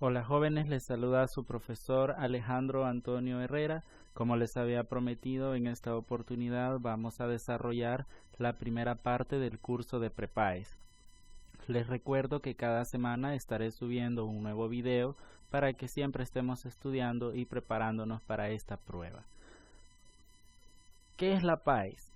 Hola jóvenes, les saluda su profesor Alejandro Antonio Herrera. Como les había prometido, en esta oportunidad vamos a desarrollar la primera parte del curso de Prepaes. Les recuerdo que cada semana estaré subiendo un nuevo video para que siempre estemos estudiando y preparándonos para esta prueba. ¿Qué es la PAES?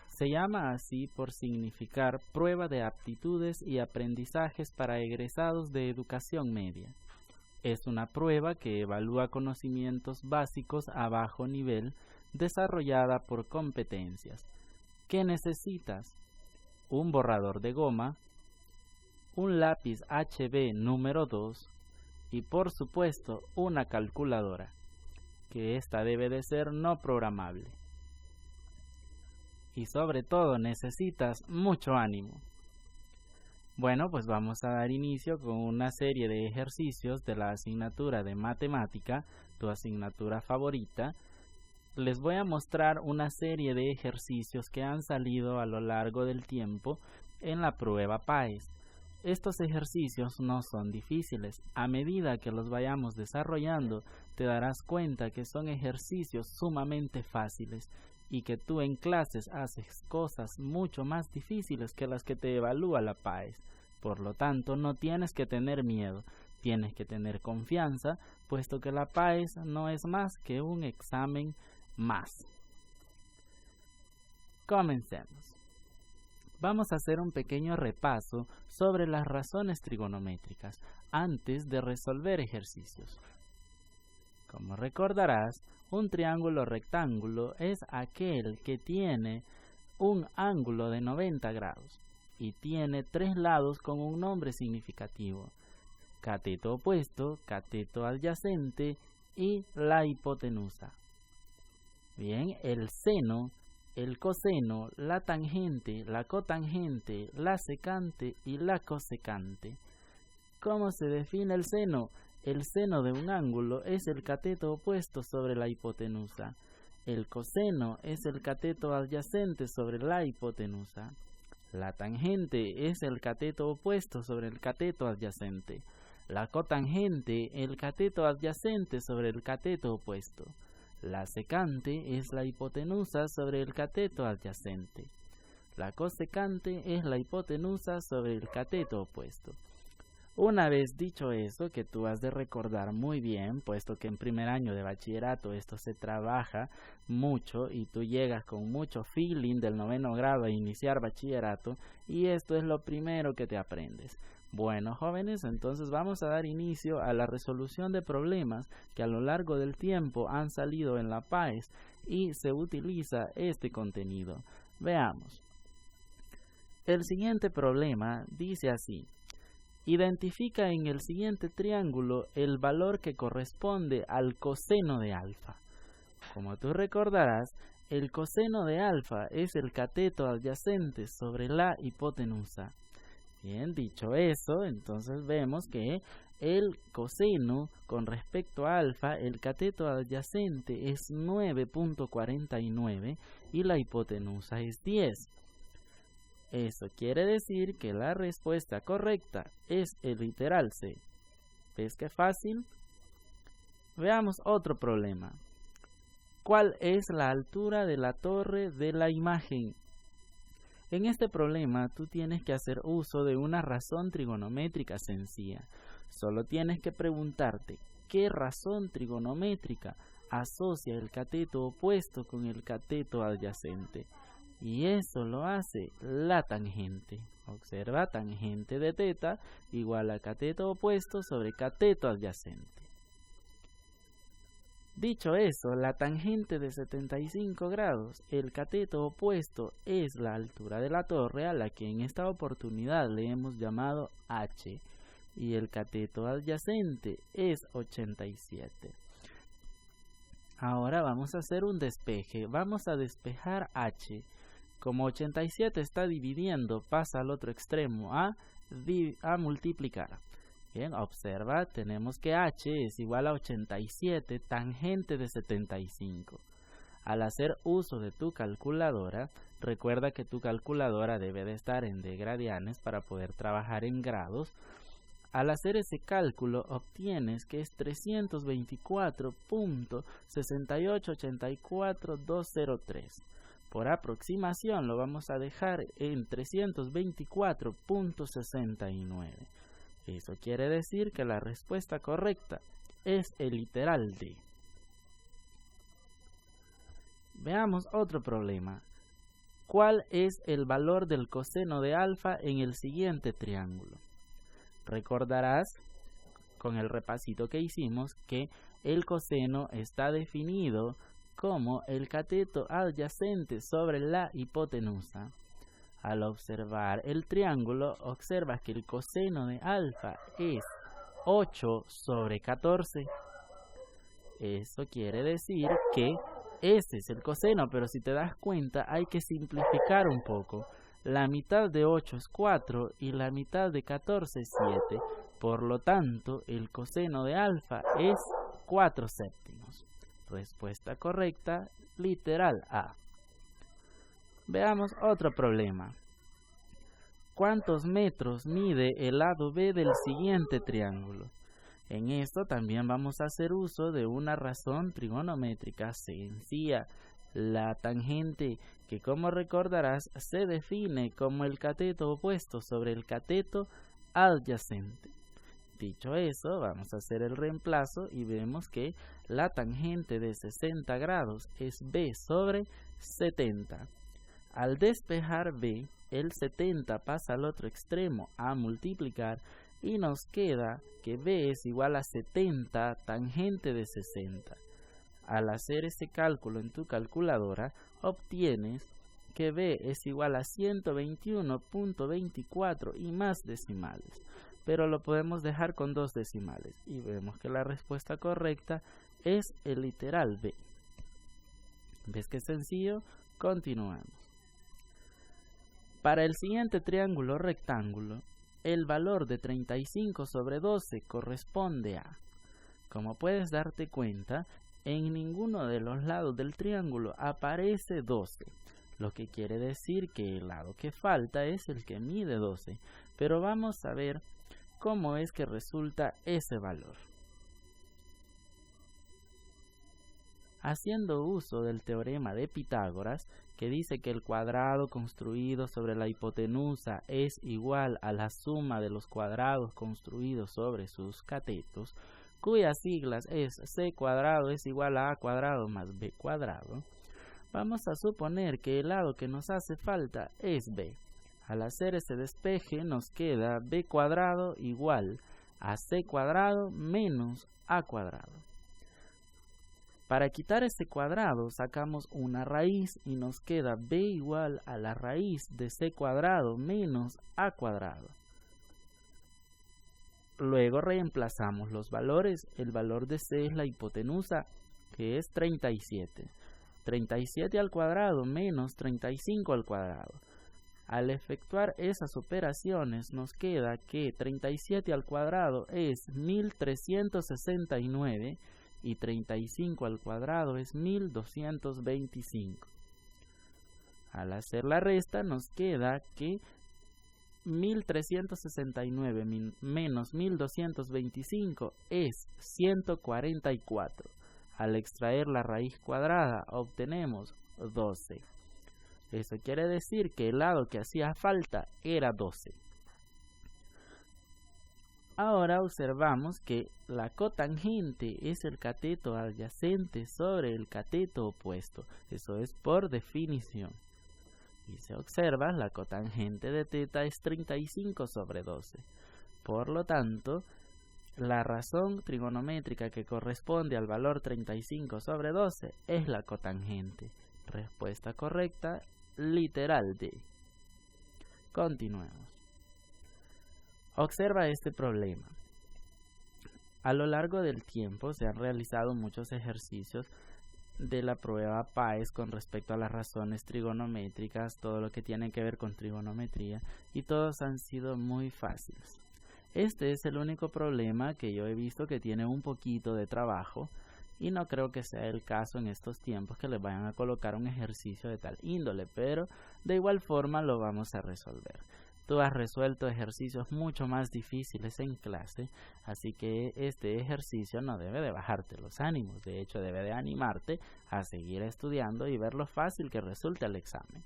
Se llama así por significar Prueba de Aptitudes y Aprendizajes para Egresados de Educación Media. Es una prueba que evalúa conocimientos básicos a bajo nivel desarrollada por competencias. ¿Qué necesitas? Un borrador de goma, un lápiz HB número 2 y por supuesto una calculadora, que esta debe de ser no programable. Y sobre todo necesitas mucho ánimo. Bueno, pues vamos a dar inicio con una serie de ejercicios de la asignatura de matemática, tu asignatura favorita. Les voy a mostrar una serie de ejercicios que han salido a lo largo del tiempo en la prueba PAES. Estos ejercicios no son difíciles. A medida que los vayamos desarrollando, te darás cuenta que son ejercicios sumamente fáciles y que tú en clases haces cosas mucho más difíciles que las que te evalúa la PAES. Por lo tanto, no tienes que tener miedo, tienes que tener confianza, puesto que la PAES no es más que un examen más. Comencemos. Vamos a hacer un pequeño repaso sobre las razones trigonométricas antes de resolver ejercicios. Como recordarás, un triángulo rectángulo es aquel que tiene un ángulo de 90 grados y tiene tres lados con un nombre significativo: cateto opuesto, cateto adyacente y la hipotenusa. Bien, el seno, el coseno, la tangente, la cotangente, la secante y la cosecante. ¿Cómo se define el seno? El seno de un ángulo es el cateto opuesto sobre la hipotenusa. El coseno es el cateto adyacente sobre la hipotenusa. La tangente es el cateto opuesto sobre el cateto adyacente. La cotangente, el cateto adyacente sobre el cateto opuesto. La secante es la hipotenusa sobre el cateto adyacente. La cosecante es la hipotenusa sobre el cateto opuesto. Una vez dicho eso, que tú has de recordar muy bien, puesto que en primer año de bachillerato esto se trabaja mucho y tú llegas con mucho feeling del 9º grado a iniciar bachillerato, y esto es lo primero que te aprendes. Bueno, jóvenes, entonces vamos a dar inicio a la resolución de problemas que a lo largo del tiempo han salido en la PAES y se utiliza este contenido. Veamos. El siguiente problema dice así: identifica en el siguiente triángulo el valor que corresponde al coseno de alfa. Como tú recordarás, el coseno de alfa es el cateto adyacente sobre la hipotenusa. Bien, dicho eso, entonces vemos que el coseno con respecto a alfa, el cateto adyacente es 9.49 y la hipotenusa es 10. Eso quiere decir que la respuesta correcta es el literal C. ¿Ves qué fácil? Veamos otro problema. ¿Cuál es la altura de la torre de la imagen? En este problema tú tienes que hacer uso de una razón trigonométrica sencilla. Solo tienes que preguntarte qué razón trigonométrica asocia el cateto opuesto con el cateto adyacente. Y eso lo hace la tangente. Observa, tangente de teta igual a cateto opuesto sobre cateto adyacente. Dicho eso, la tangente de 75 grados, el cateto opuesto es la altura de la torre, a la que en esta oportunidad le hemos llamado H, y el cateto adyacente es 87. Ahora vamos a hacer un despeje. Vamos a despejar H. Como 87 está dividiendo, pasa al otro extremo a multiplicar. Bien, observa, tenemos que H es igual a 87, tangente de 75. Al hacer uso de tu calculadora, recuerda que tu calculadora debe de estar en degradianes para poder trabajar en grados. Al hacer ese cálculo obtienes que es 324.6884203. Por aproximación lo vamos a dejar en 324.69. Eso quiere decir que la respuesta correcta es el literal D. Veamos otro problema. ¿Cuál es el valor del coseno de alfa en el siguiente triángulo? Recordarás con el repasito que hicimos que el coseno está definido como el cateto adyacente sobre la hipotenusa. Al observar el triángulo, observas que el coseno de alfa es 8 sobre 14. Eso quiere decir que ese es el coseno, pero si te das cuenta hay que simplificar un poco. La mitad de 8 es 4 y la mitad de 14 es 7. Por lo tanto, el coseno de alfa es 4 séptimos. Respuesta correcta, literal A. Veamos otro problema. ¿Cuántos metros mide el lado B del siguiente triángulo? En esto también vamos a hacer uso de una razón trigonométrica sencilla. La tangente, que como recordarás se define como el cateto opuesto sobre el cateto adyacente. Dicho eso, vamos a hacer el reemplazo y vemos que la tangente de 60 grados es B sobre 70. Al despejar B, el 70 pasa al otro extremo a multiplicar y nos queda que B es igual a 70 tangente de 60. Al hacer ese cálculo en tu calculadora, obtienes que B es igual a 121.24 y más decimales. Pero lo podemos dejar con 2 decimales y vemos que la respuesta correcta es el literal B. ¿Ves qué sencillo? Continuamos. Para el siguiente triángulo rectángulo, el valor de 35 sobre 12 corresponde a, como puedes darte cuenta, en ninguno de los lados del triángulo aparece 12, lo que quiere decir que el lado que falta es el que mide 12, pero vamos a ver cómo es que resulta ese valor. Haciendo uso del teorema de Pitágoras, que dice que el cuadrado construido sobre la hipotenusa es igual a la suma de los cuadrados construidos sobre sus catetos, cuyas siglas es c cuadrado es igual a cuadrado más b cuadrado, vamos a suponer que el lado que nos hace falta es b. Al hacer ese despeje nos queda b cuadrado igual a c cuadrado menos a cuadrado. Para quitar ese cuadrado sacamos una raíz y nos queda b igual a la raíz de c cuadrado menos a cuadrado. Luego reemplazamos los valores. El valor de c es la hipotenusa, que es 37. 37 al cuadrado menos 35 al cuadrado. Al efectuar esas operaciones nos queda que 37 al cuadrado es 1369 y 35 al cuadrado es 1225. Al hacer la resta nos queda que 1369 menos 1225 es 144. Al extraer la raíz cuadrada obtenemos 12. Eso quiere decir que el lado que hacía falta era 12. Ahora observamos que la cotangente es el cateto adyacente sobre el cateto opuesto. Eso es por definición. Y si observas, la cotangente de teta es 35 sobre 12. Por lo tanto, la razón trigonométrica que corresponde al valor 35 sobre 12 es la cotangente. Respuesta correcta, literal D. Continuemos. Observa este problema. A lo largo del tiempo se han realizado muchos ejercicios de la prueba PAES con respecto a las razones trigonométricas, todo lo que tiene que ver con trigonometría, y todos han sido muy fáciles. Este es el único problema que yo he visto que tiene un poquito de trabajo, y no creo que sea el caso en estos tiempos que les vayan a colocar un ejercicio de tal índole, pero de igual forma lo vamos a resolver. Tú has resuelto ejercicios mucho más difíciles en clase, así que este ejercicio no debe de bajarte los ánimos, de hecho debe de animarte a seguir estudiando y ver lo fácil que resulta el examen.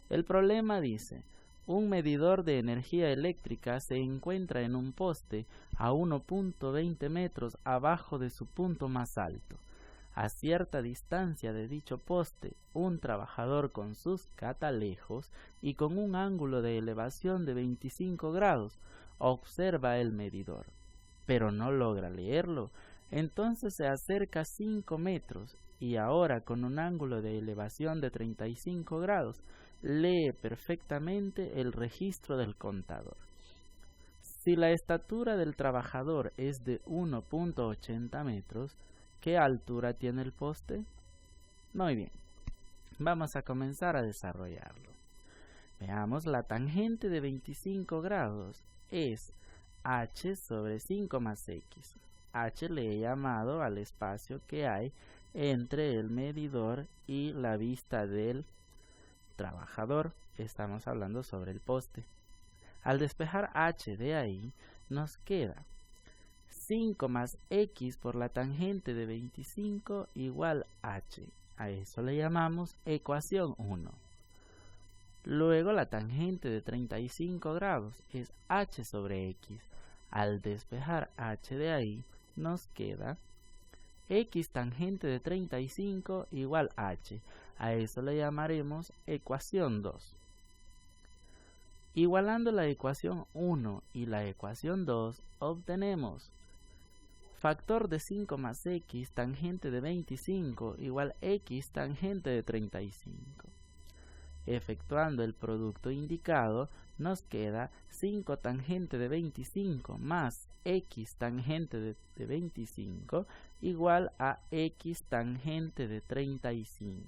El problema dice: un medidor de energía eléctrica se encuentra en un poste a 1.20 metros abajo de su punto más alto. A cierta distancia de dicho poste, un trabajador con sus catalejos y con un ángulo de elevación de 25 grados observa el medidor, pero no logra leerlo. Entonces se acerca 5 metros y ahora con un ángulo de elevación de 35 grados lee perfectamente el registro del contador. Si la estatura del trabajador es de 1.80 metros, ¿qué altura tiene el poste? Muy bien, vamos a comenzar a desarrollarlo. Veamos, la tangente de 25 grados es h sobre 5 más x. H le he llamado al espacio que hay entre el medidor y la vista del trabajador. Estamos hablando sobre el poste. Al despejar h de ahí, nos queda 5 más x por la tangente de 25 igual h. A eso le llamamos ecuación 1. Luego la tangente de 35 grados es h sobre x. Al despejar h de ahí, nos queda x tangente de 35 igual h. A eso le llamaremos ecuación 2. Igualando la ecuación 1 y la ecuación 2, obtenemos factor de 5 más x tangente de 25 igual x tangente de 35. Efectuando el producto indicado, nos queda 5 tangente de 25 más x tangente de 25 igual a x tangente de 35.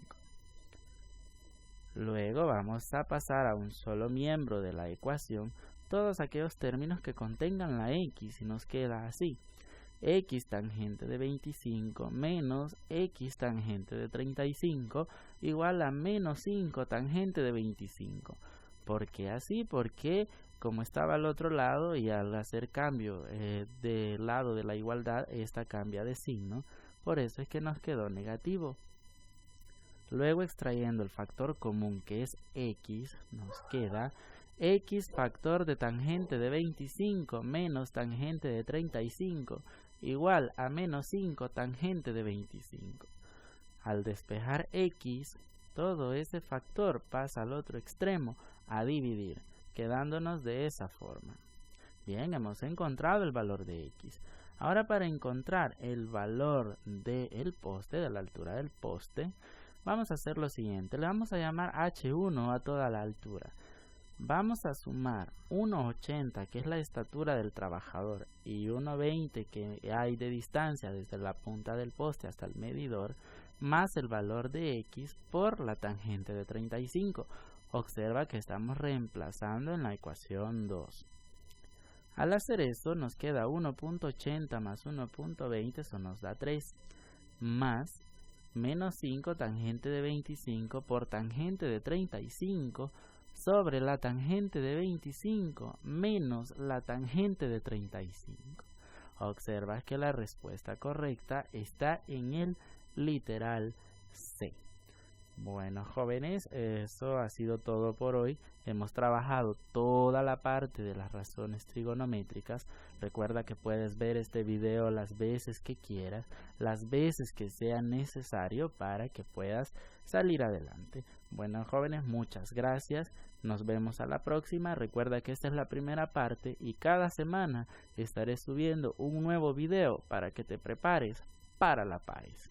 Luego vamos a pasar a un solo miembro de la ecuación todos aquellos términos que contengan la x y nos queda así: x tangente de 25 menos x tangente de 35 igual a menos 5 tangente de 25. ¿Por qué así? Porque como estaba al otro lado y al hacer cambio del lado de la igualdad, esta cambia de signo, por eso es que nos quedó negativo. Luego, extrayendo el factor común que es x, nos queda x factor de tangente de 25 menos tangente de 35 igual a menos 5 tangente de 25. Al despejar x, todo ese factor pasa al otro extremo a dividir, quedándonos de esa forma. Bien, hemos encontrado el valor de x. Ahora, para encontrar el valor del poste, de la altura del poste, vamos a hacer lo siguiente. Le vamos a llamar h1 a toda la altura. Vamos a sumar 1,80 que es la estatura del trabajador y 1,20 que hay de distancia desde la punta del poste hasta el medidor, más el valor de x por la tangente de 35. Observa que estamos reemplazando en la ecuación 2. Al hacer esto nos queda 1.80 más 1.20, eso nos da 3, más menos 5 tangente de 25 por tangente de 35 sobre la tangente de 25 menos la tangente de 35. Observa que la respuesta correcta está en el literal C. Bueno, jóvenes, eso ha sido todo por hoy. Hemos trabajado toda la parte de las razones trigonométricas. Recuerda que puedes ver este video las veces que quieras, las veces que sea necesario para que puedas salir adelante. Bueno, jóvenes, muchas gracias. Nos vemos a la próxima. Recuerda que esta es la primera parte y cada semana estaré subiendo un nuevo video para que te prepares para la PAES.